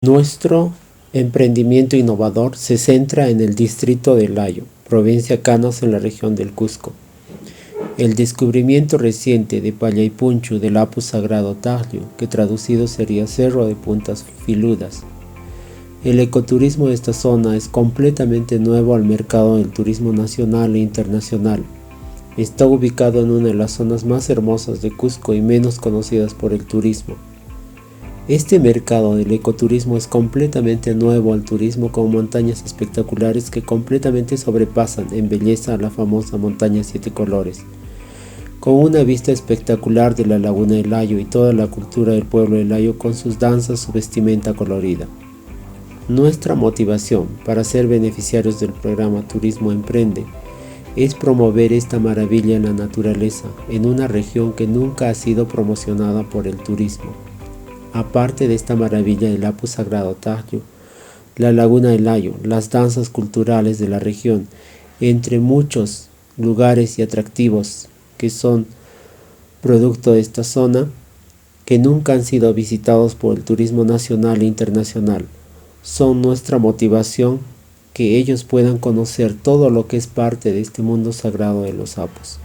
Nuestro emprendimiento innovador se centra en el distrito de Layo, provincia Canas en la región del Cusco. El descubrimiento reciente de Pallaipunchu del Apu Sagrado Taglio, que traducido sería Cerro de Puntas Filudas. El ecoturismo de esta zona es completamente nuevo al mercado del turismo nacional e internacional. Está ubicado en una de las zonas más hermosas de Cusco y menos conocidas por el turismo. Este mercado del ecoturismo es completamente nuevo al turismo, con montañas espectaculares que completamente sobrepasan en belleza a la famosa montaña Siete Colores, con una vista espectacular de la laguna de Layo y toda la cultura del pueblo de Layo con sus danzas, su vestimenta colorida. Nuestra motivación para ser beneficiarios del programa Turismo Emprende es promover esta maravilla en la naturaleza en una región que nunca ha sido promocionada por el turismo. Aparte de esta maravilla del Apu Sagrado Taglio, la laguna de Layo, las danzas culturales de la región, entre muchos lugares y atractivos que son producto de esta zona, que nunca han sido visitados por el turismo nacional e internacional, son nuestra motivación que ellos puedan conocer todo lo que es parte de este mundo sagrado de los apus.